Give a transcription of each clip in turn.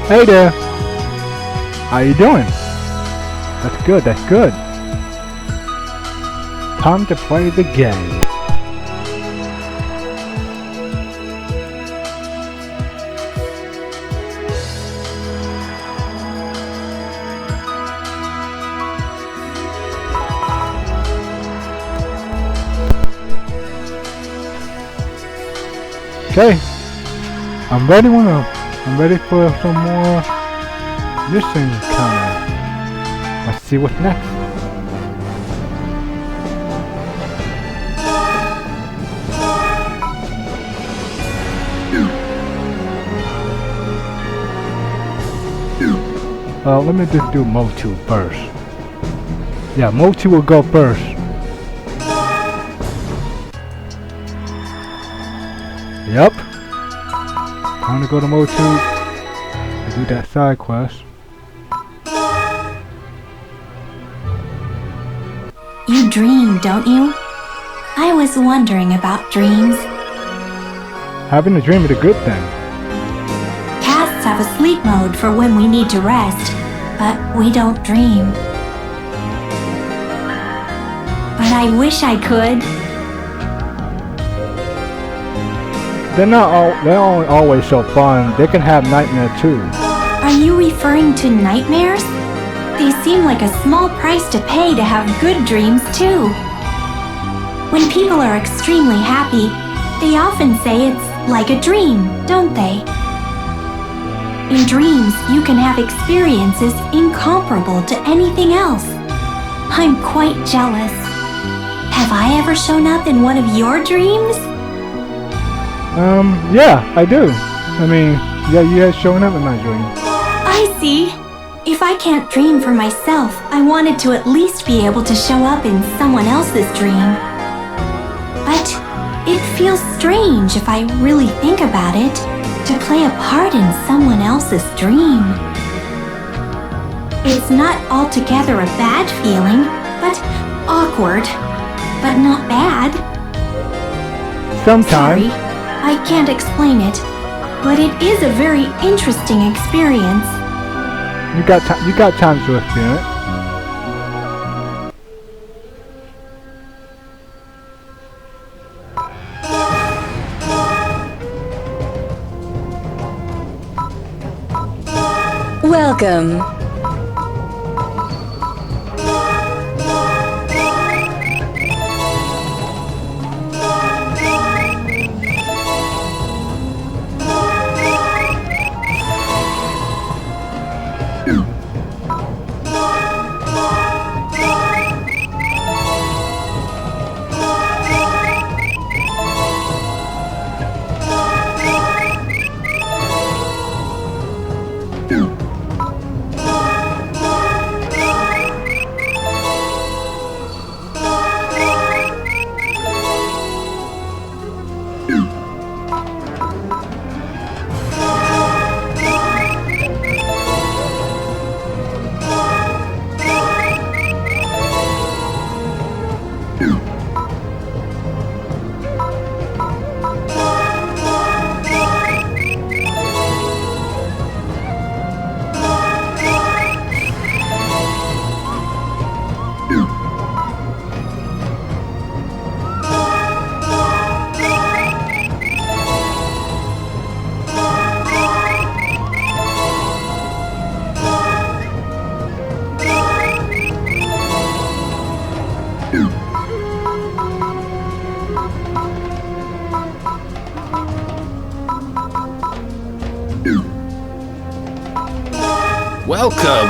Hey there. How you doing? That's good, that's good. Time to play the game. Okay. I'm ready for some more mission kinda. Let's see what's next. Let me just do Mode 2 first. Yeah, Mode 2 will go first. Yep. Time to go to Mode 2 to do that side quest. You dream, don't you? I was wondering about dreams. Having a dream is a good thing. Cats have a sleep mode for when we need to rest, but we don't dream. But I wish I could. They're not always so fun. They can have nightmare too. Are you referring to nightmares? They seem like a small price to pay to have good dreams too. When people are extremely happy, they often say it's like a dream, don't they? In dreams, you can have experiences incomparable to anything else. I'm quite jealous. Have I ever shown up in one of your dreams? Yeah, I do. I mean, yeah, you had shown up in my dream. I see. If I can't dream for myself, I wanted to at least be able to show up in someone else's dream. But it feels strange if I really think about it, to play a part in someone else's dream. It's not altogether a bad feeling, but awkward. But not bad. Sometimes. Sorry, I can't explain it, but it is a very interesting experience. You got time to experience. Welcome.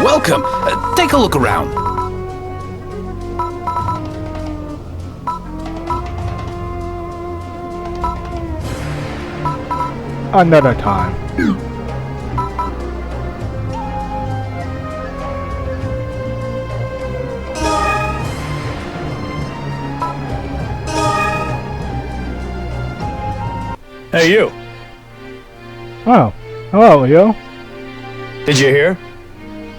Welcome. Take a look around. Another time. Hey, you. Oh, hello, Leo. Did you hear?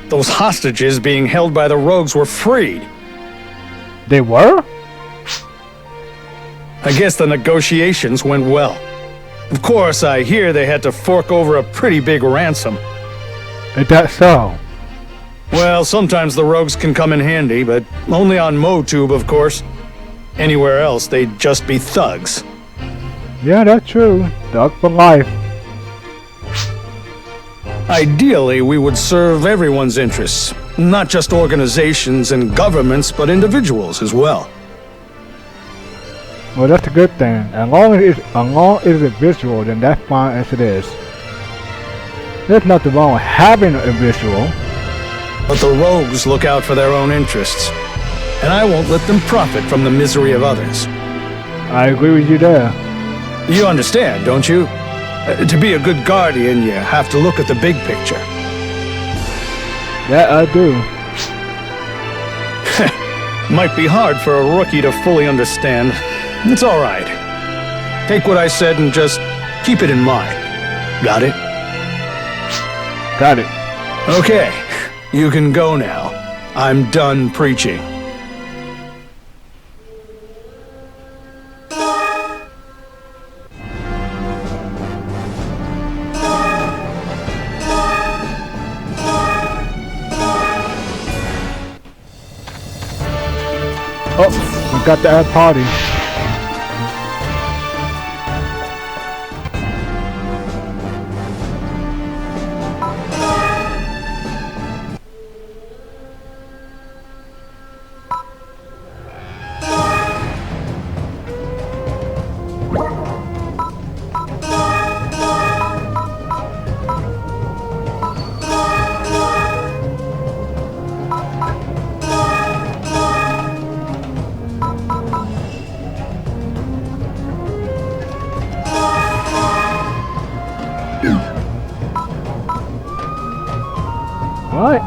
Those hostages being held by the rogues were freed. They were? I guess the negotiations went well. Of course, I hear they had to fork over a pretty big ransom. Is that so? Well, sometimes the rogues can come in handy, but only on MoTube, of course. Anywhere else, they'd just be thugs. Yeah, that's true. Thug for life. Ideally, we would serve everyone's interests, not just organizations and governments, but individuals as well. Well, that's a good thing. As long as it's visual, then that's fine as it is. There's nothing wrong with having a visual. But the rogues look out for their own interests, and I won't let them profit from the misery of others. I agree with you there. You understand, don't you? To be a good guardian, you have to look at the big picture. That I do. Might be hard for a rookie to fully understand. It's all right. Take what I said and just keep it in mind. Got it? Got it. Okay, you can go now. I'm done preaching. Oh, we got the ad party. What?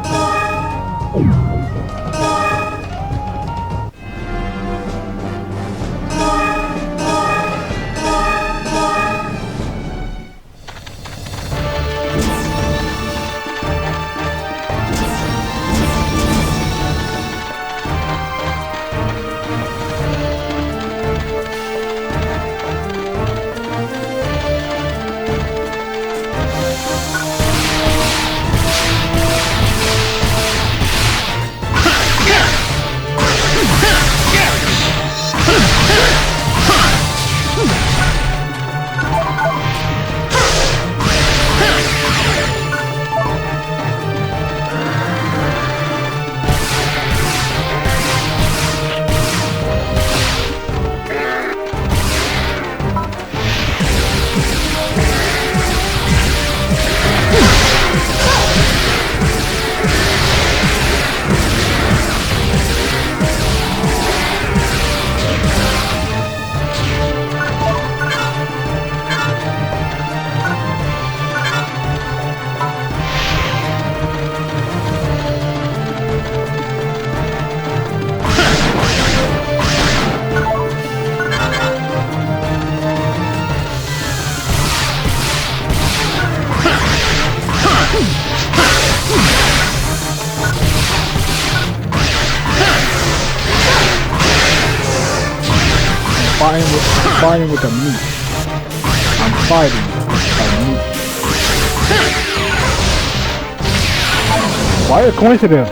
Fighting with the meat. I'm fighting a meat. Why a coincidence?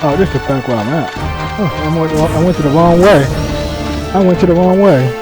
Oh, this is back where I'm at. Oh, I went to the wrong way. I went to the wrong way.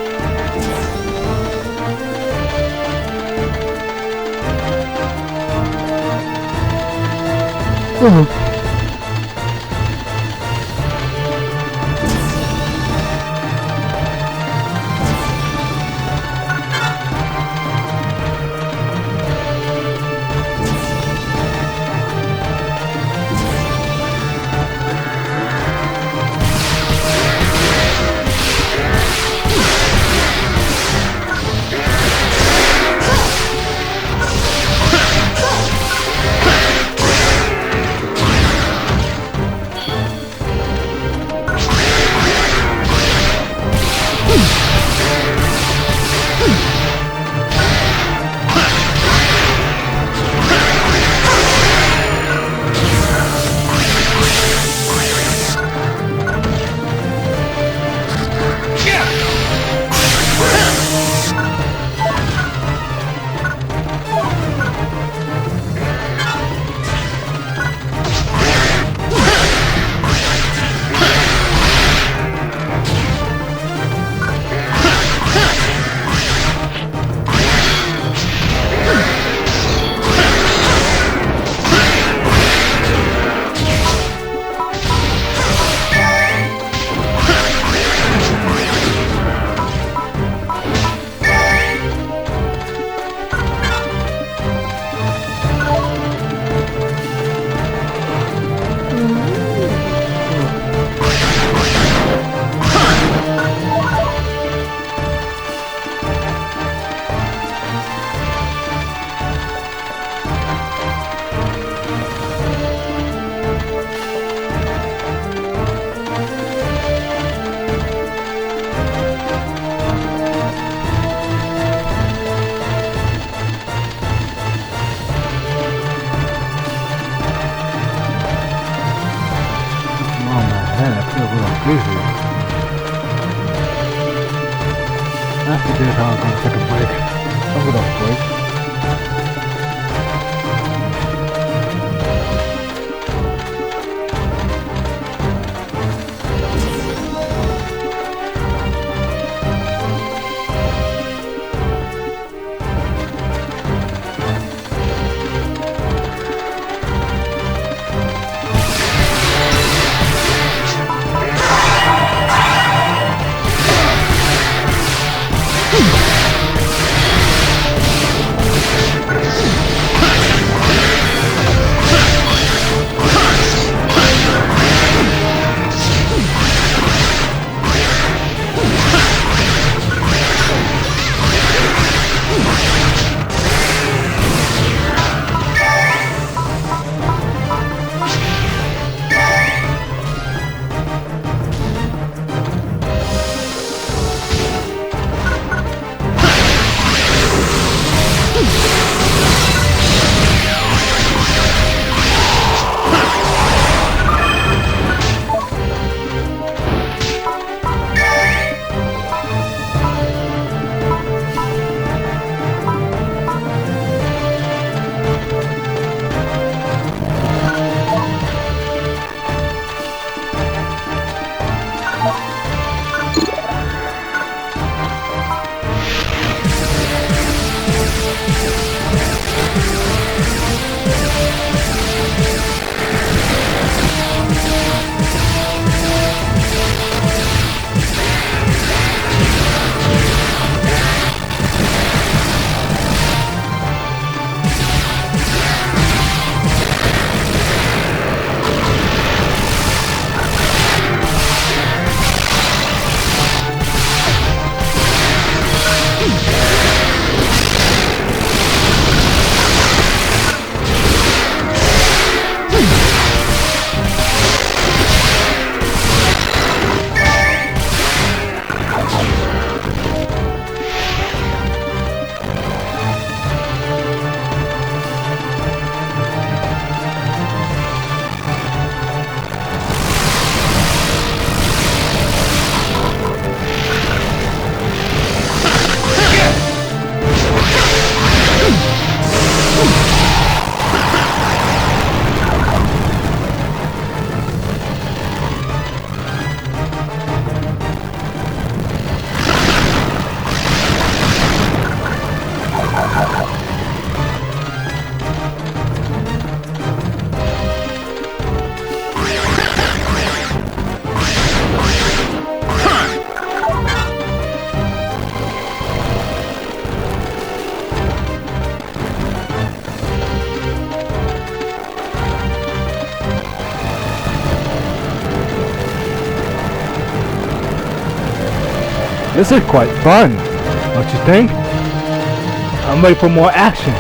After this, I'm gonna take a break. I'm gonna break. This is quite fun, don't you think? I'm ready for more action.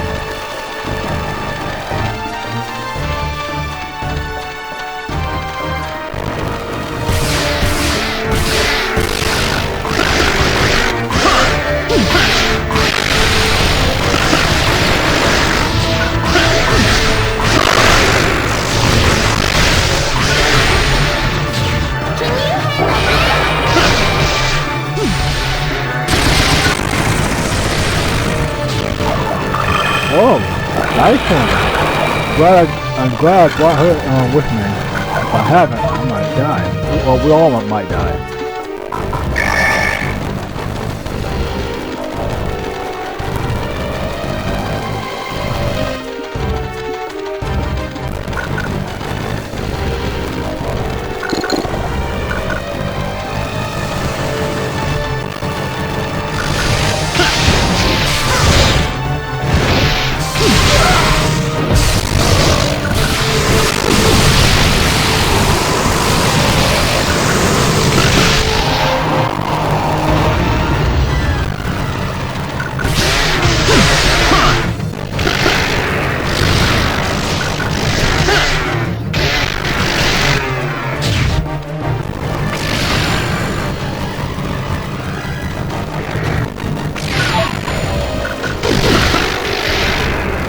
Whoa, nice one. I'm glad I brought her with me. If I haven't, I might die. Well, we all might die.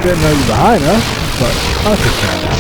Didn't know you behind us, but I'll just find out.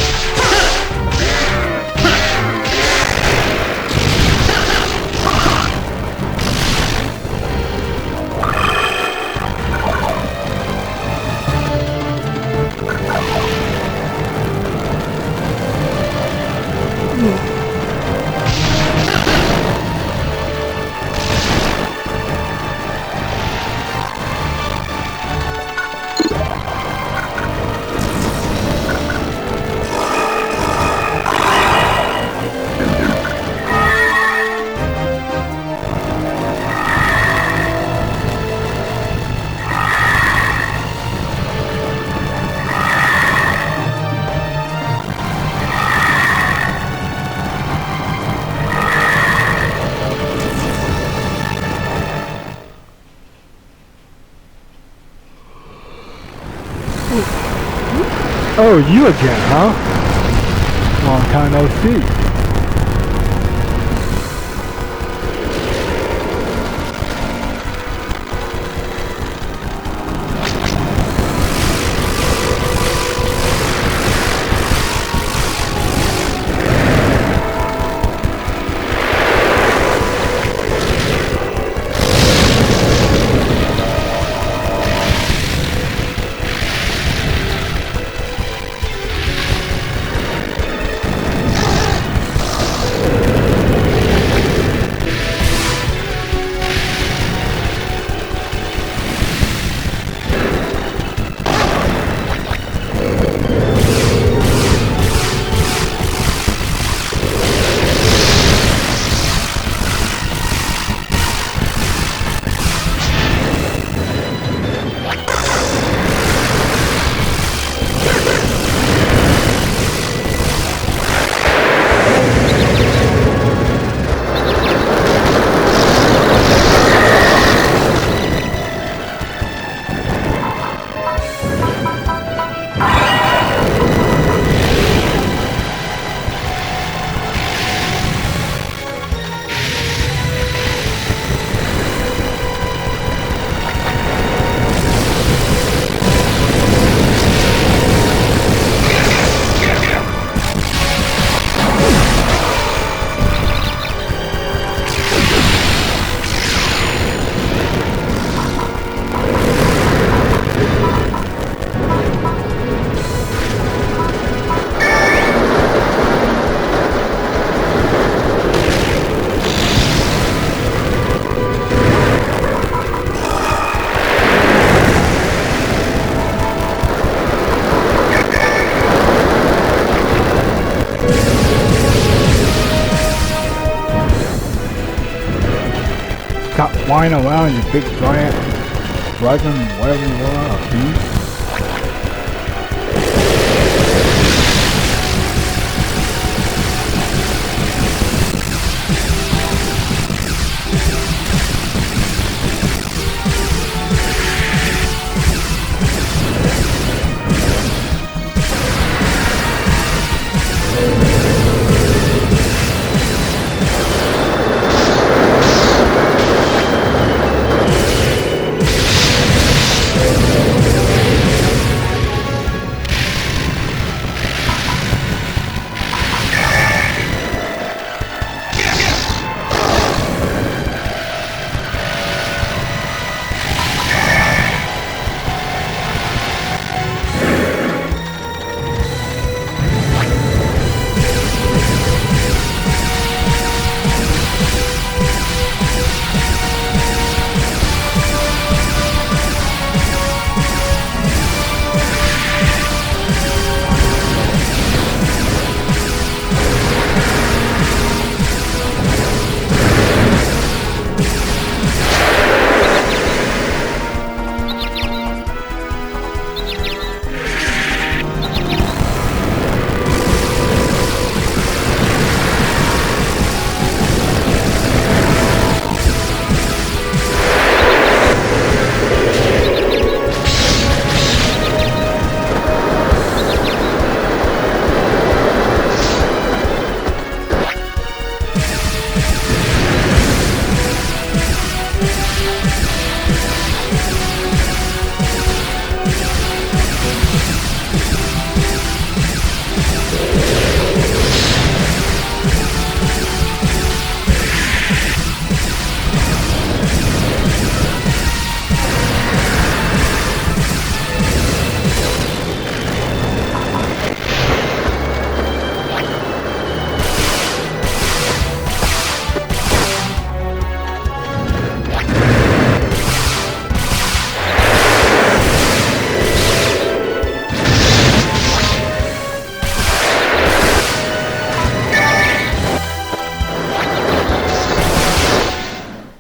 Oh, you again, huh? Long time no see. Stop flying around, you big giant dragon, whatever you are, a beast.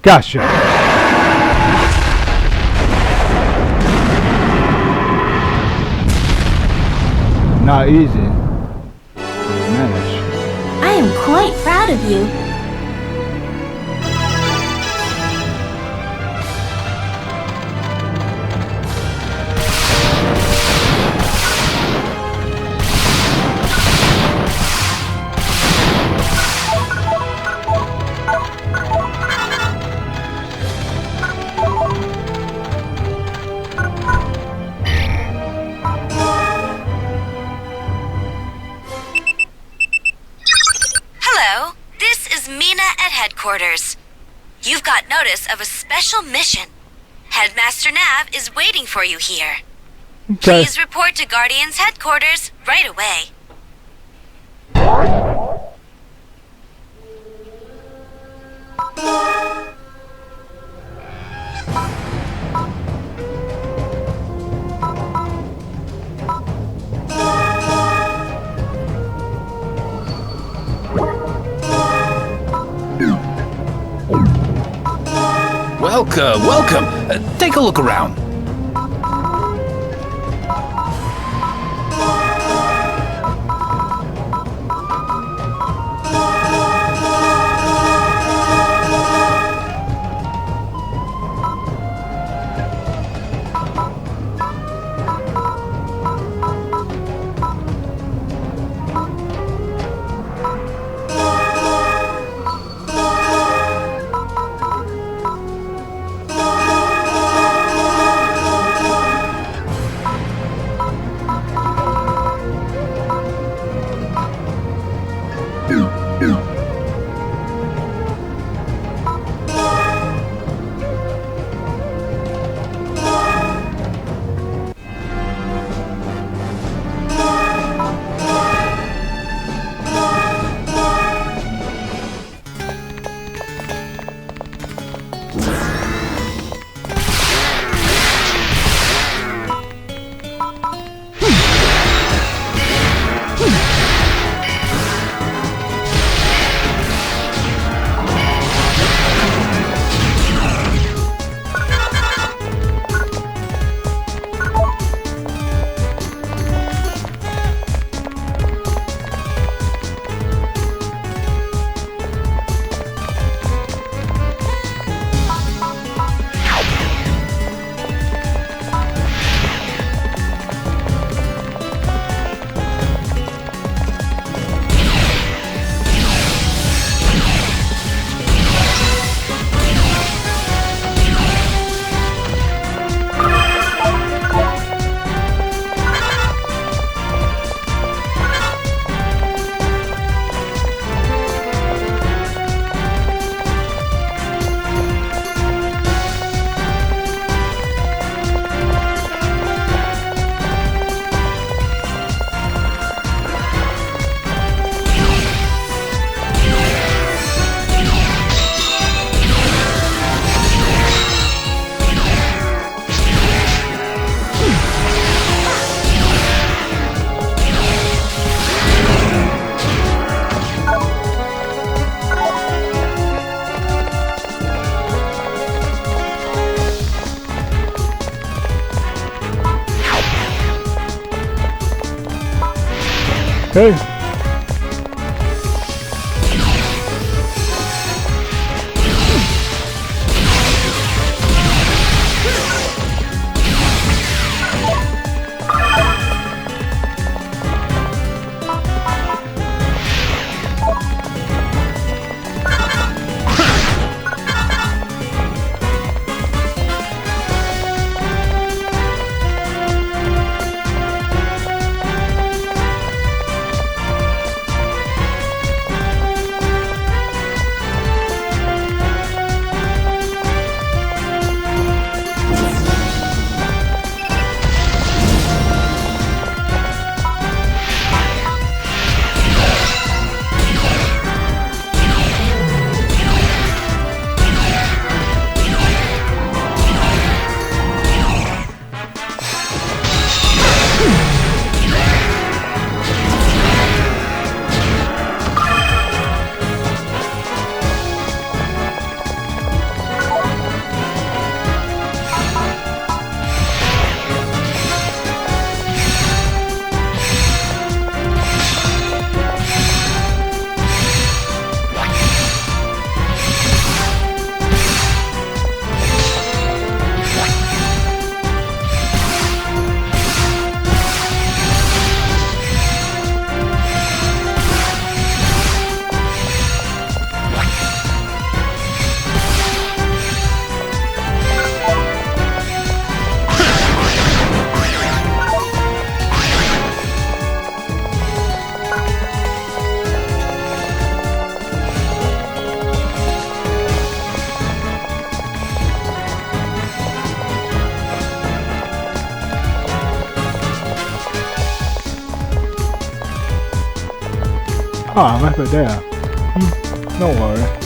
Gotcha. Not easy to manage. I am quite proud of you. Hello, this is Mina at headquarters. You've got notice of a special mission. Headmaster Nav is waiting for you here. Okay. Please report to Guardian's headquarters right away. Welcome. Take a look around. Hey. I left it there. Don't worry.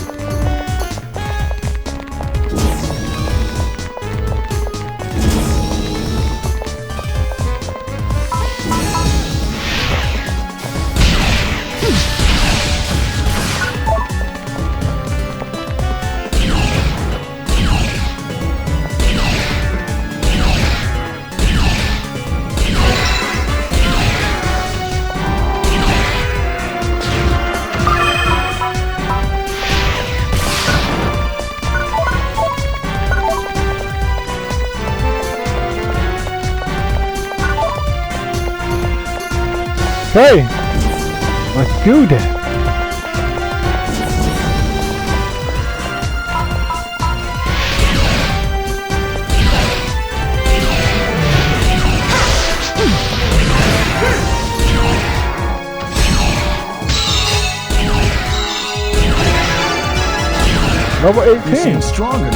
Hey, let's do that. Level 18. You seem stronger.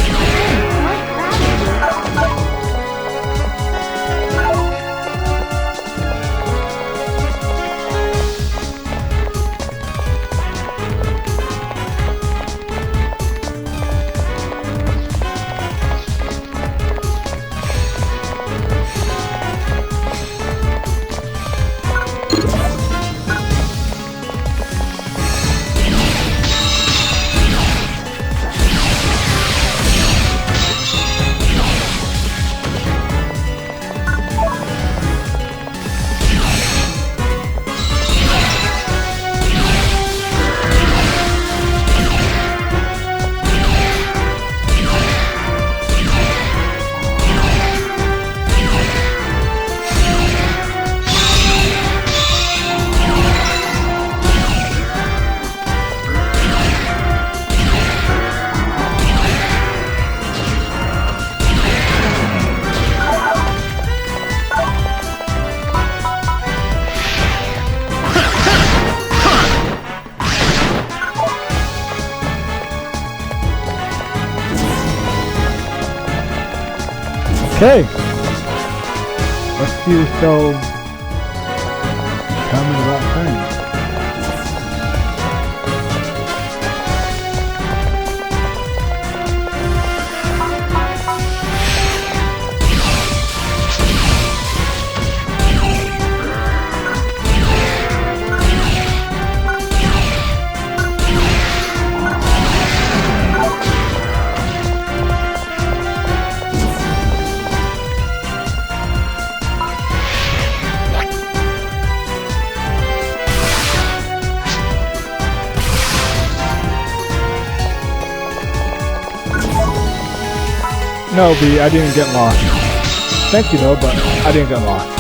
Okay. Let's see what's so tell me about things. No, B, I didn't get lost. Thank you though, but I didn't get lost.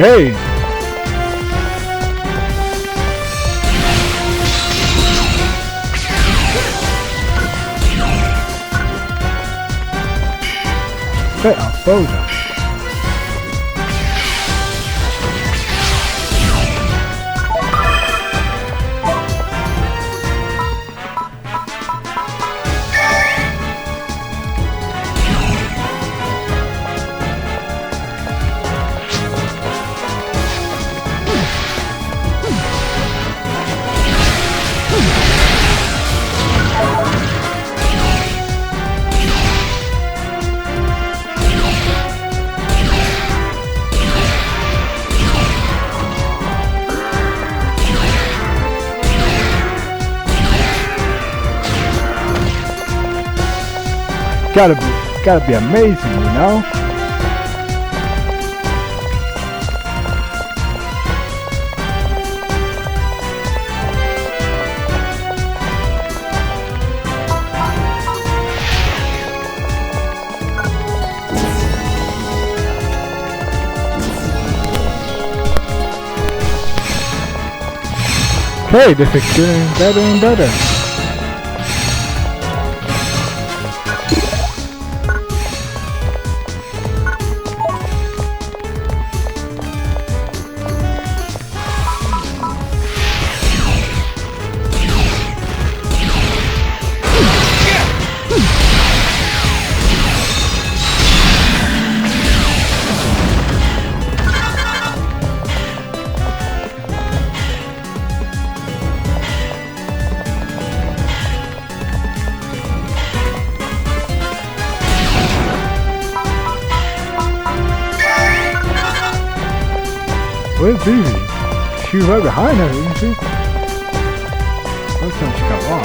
Okay. Okay, I'm frozen. Gotta be amazing, you know? Okay, this is getting better and better. Where's Vivi? She was right behind us, isn't she? What time she got on?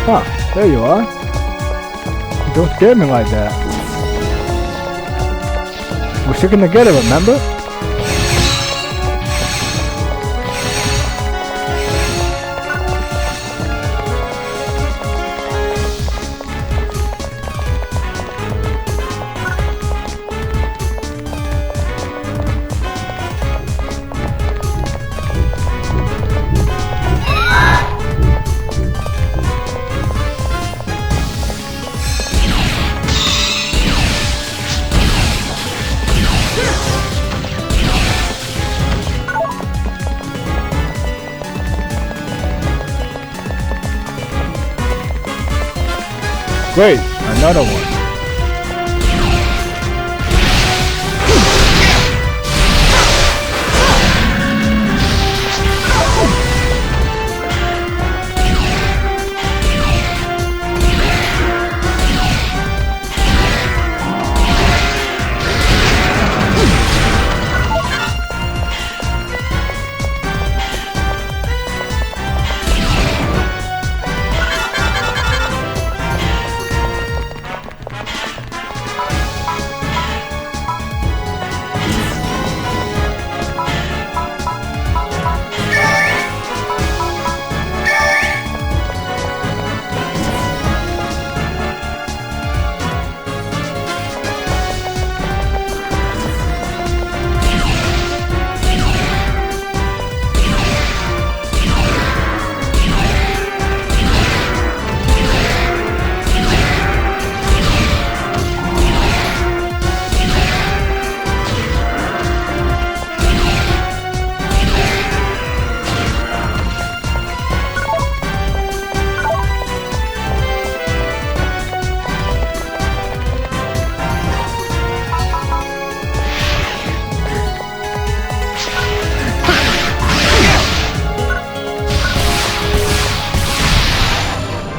Huh, there you are. Don't scare me like that. We're sticking together, remember? Great, another one.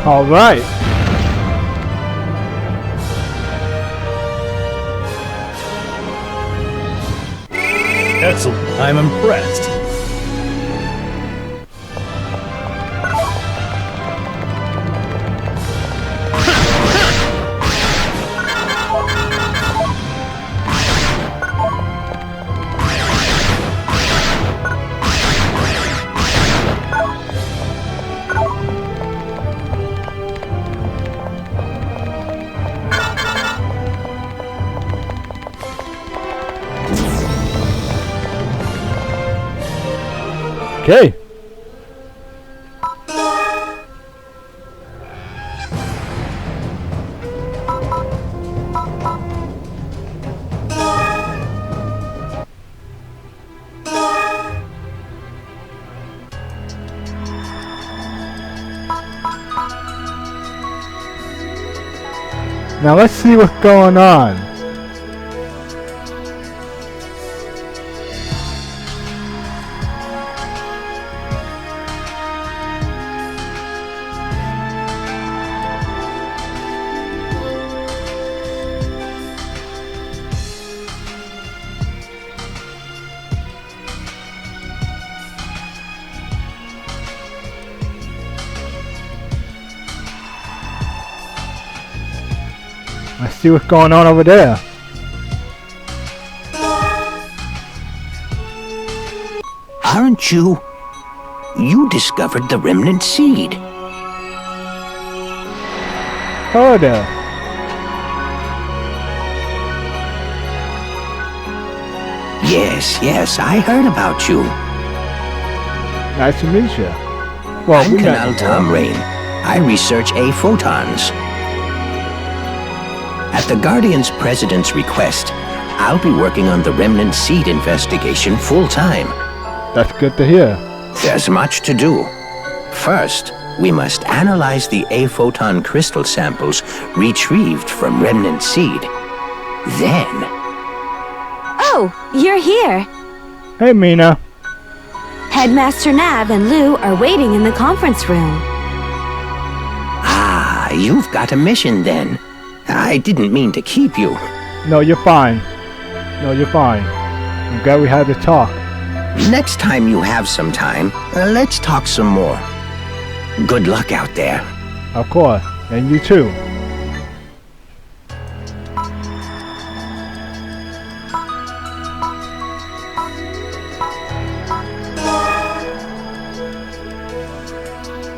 All right. Excellent. I'm impressed. Okay. Now let's see what's going on. Let's see what's going on over there. Aren't you? You discovered the remnant seed. Hello there. Yes, I heard about you. Nice to meet you. Well, I'm Canal Tom Rain. I research A-photons. At the Guardian's president's request, I'll be working on the remnant seed investigation full-time. That's good to hear. There's much to do. First, we must analyze the A-photon crystal samples retrieved from remnant seed. Then... Oh, you're here. Hey, Mina. Headmaster Nav and Lou are waiting in the conference room. Ah, you've got a mission then. I didn't mean to keep you. No, you're fine. No, you're fine. I'm glad we had to talk. Next time you have some time, let's talk some more. Good luck out there. Of course. And you too.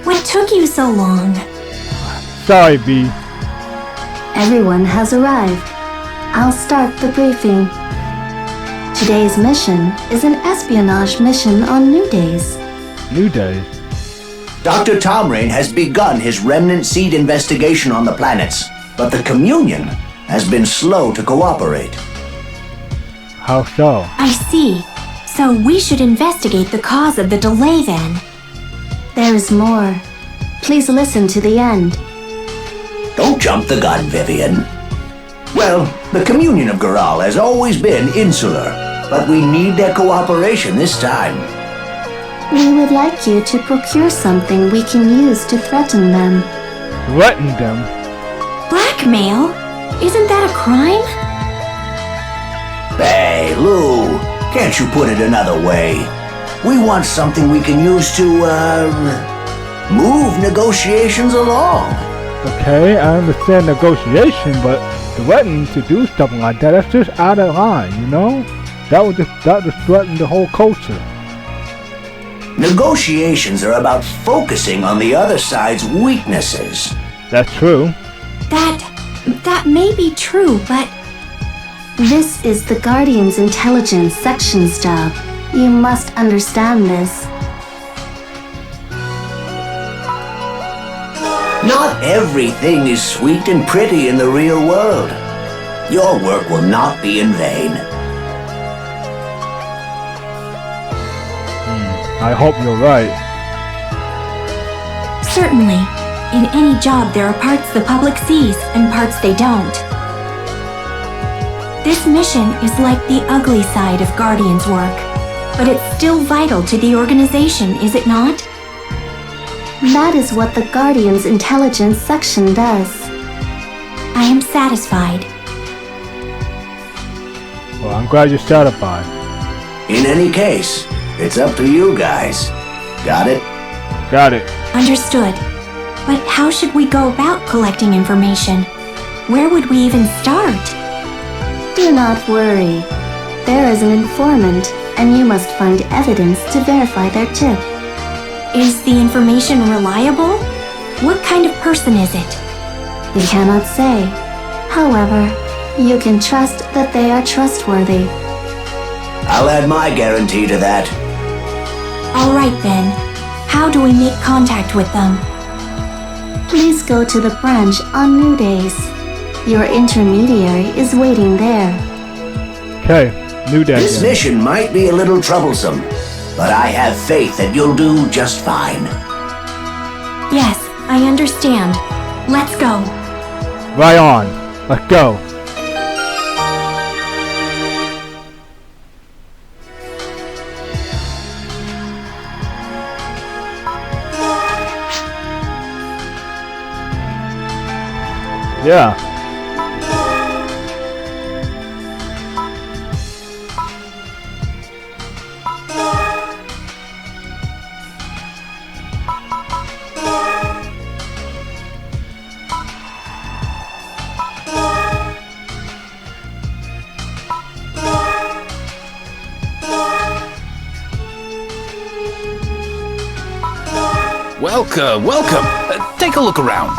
What took you so long? Sorry, B. Everyone has arrived. I'll start the briefing. Today's mission is an espionage mission on New Days. New Days. Dr. Tomrain has begun his remnant seed investigation on the planets, but the Communion has been slow to cooperate. How so? I see. So we should investigate the cause of the delay then. There's more. Please listen to the end. Don't jump the gun, Vivian. Well, the Communion of Goral has always been insular, but we need their cooperation this time. We would like you to procure something we can use to threaten them. Threaten them? Blackmail? Isn't that a crime? Hey, Lou, can't you put it another way? We want something we can use to, move negotiations along. Okay, I understand negotiation, but threatening to do something like that, that's just out of line, you know? That would just threaten the whole culture. Negotiations are about focusing on the other side's weaknesses. That's true. That may be true, but... This is the Guardian's intelligence section's job. You must understand this. Not everything is sweet and pretty in the real world. Your work will not be in vain. I hope you're right. Certainly. In any job there are parts the public sees and parts they don't. This mission is like the ugly side of Guardian's work, but it's still vital to the organization, is it not? That is what the Guardian's intelligence section does. I am satisfied. Well, I'm glad you're satisfied. In any case, it's up to you guys. Got it? Got it. Understood. But how should we go about collecting information? Where would we even start? Do not worry. There is an informant, and you must find evidence to verify their tip. Is the information reliable? What kind of person is it? We cannot say. However, you can trust that they are trustworthy. I'll add my guarantee to that. Alright then. How do we make contact with them? Please go to the branch on New Days. Your intermediary is waiting there. Okay, New Day. This mission might be a little troublesome, but I have faith that you'll do just fine. Yes, I understand. Let's go. Right on. Let's go. Yeah. Welcome. Take a look around.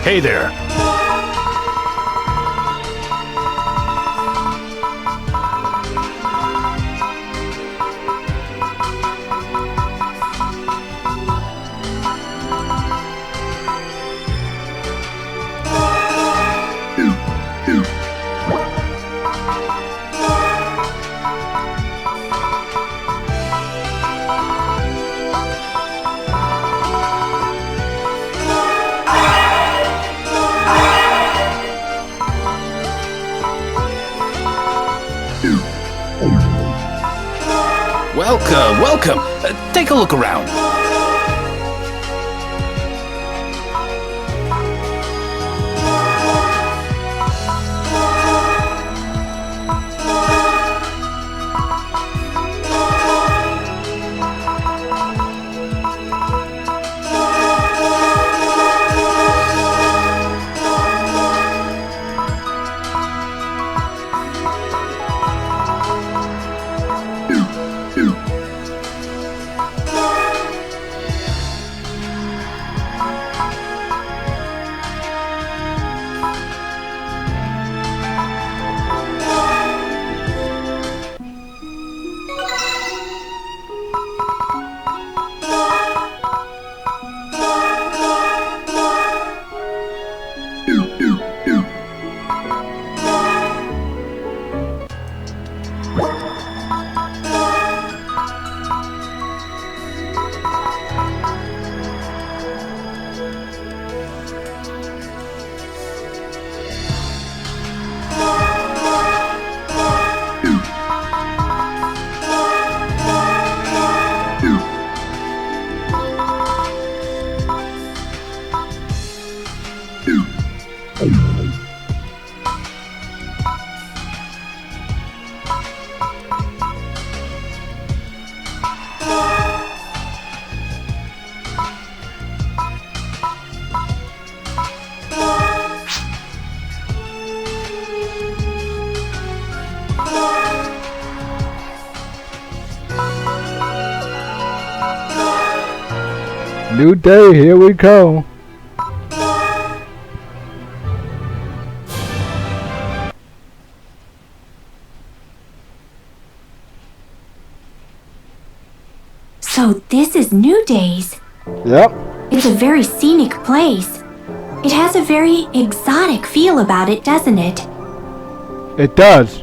Hey there. Welcome. Take a look around. New day, here we go. So this is New Days. Yep. It's a very scenic place. It has a very exotic feel about it, doesn't it? It does.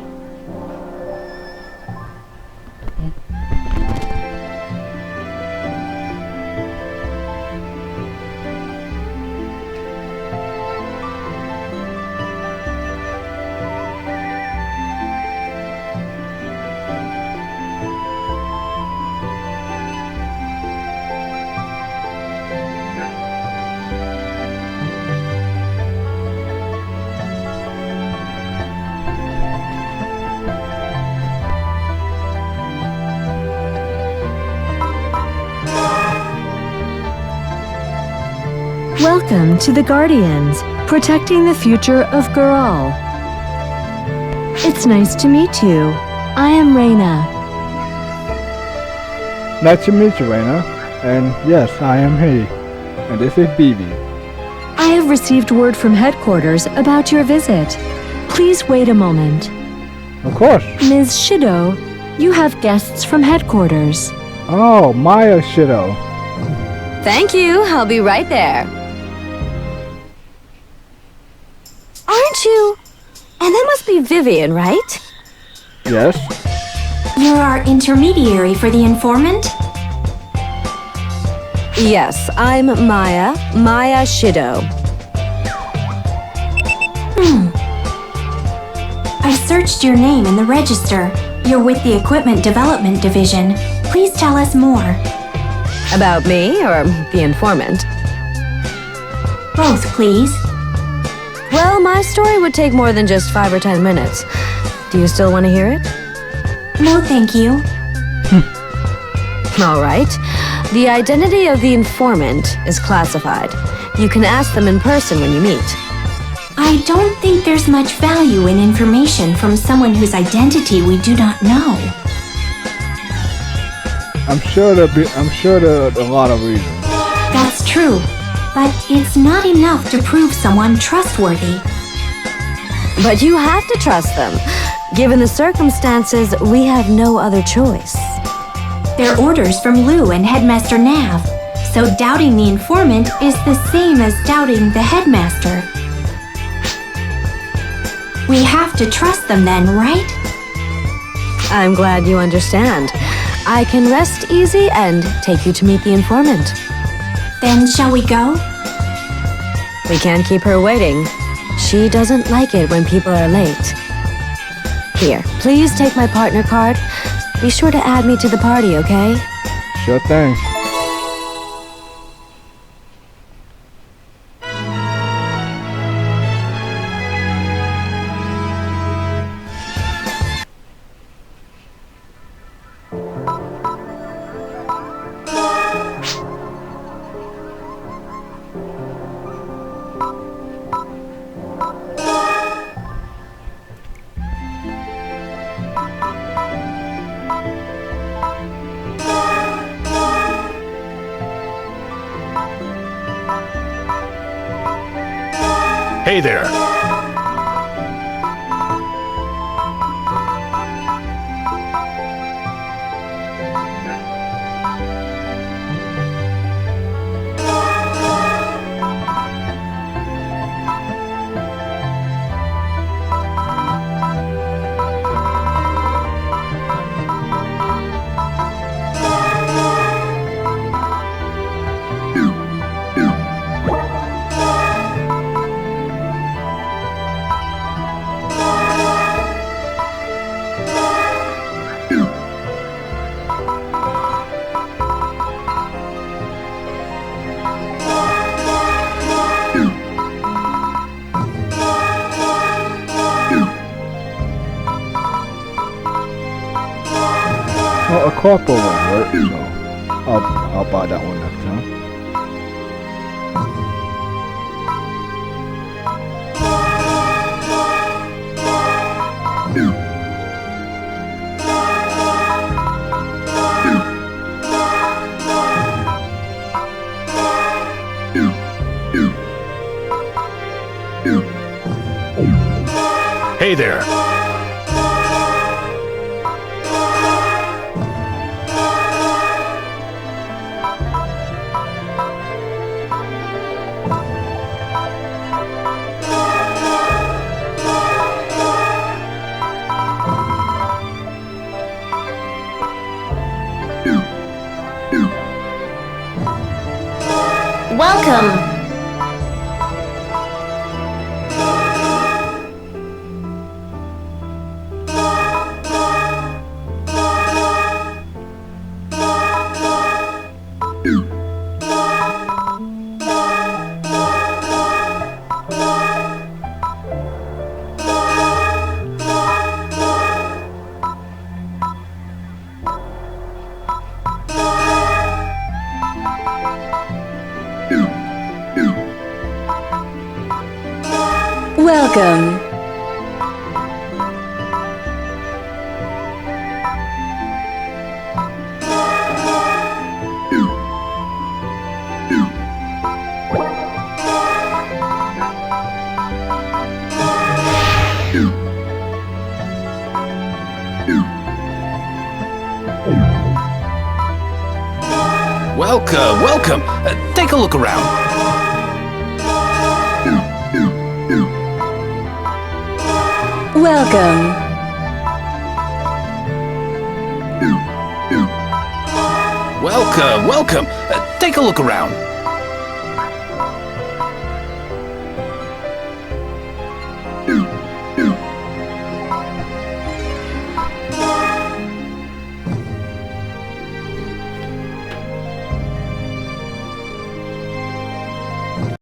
Welcome to the Guardians, protecting the future of Gural. It's nice to meet you. I am Reina. Nice to meet you, Raina. And yes, I am he. And this is Bibi. I have received word from headquarters about your visit. Please wait a moment. Of course. Ms. Shido, you have guests from headquarters. Oh, Maya Shido. Thank you. I'll be right there. Aren't you? And that must be Vivian, right? Yes. You're our intermediary for the informant? Yes, I'm Maya Shido. I searched your name in the register. You're with the Equipment Development Division. Please tell us more. About me or the informant? Both, please. Well, my story would take more than just 5 or 10 minutes. Do you still want to hear it? No, thank you. All right. The identity of the informant is classified. You can ask them in person when you meet. I don't think there's much value in information from someone whose identity we do not know. I'm sure there are a lot of reasons. That's true, but it's not enough to prove someone trustworthy. But you have to trust them. Given the circumstances, we have no other choice. They're orders from Lou and Headmaster Nav, so doubting the informant is the same as doubting the headmaster. We have to trust them then, right? I'm glad you understand. I can rest easy and take you to meet the informant. Then shall we go? We can't keep her waiting. She doesn't like it when people are late. Here, please take my partner card. Be sure to add me to the party, okay? Sure thing. Hey there. Oh, a corporal one, right? So I'll buy that one next time. Hey there. Welcome! Welcome. Welcome. Take a look around. Welcome. Welcome. Take a look around.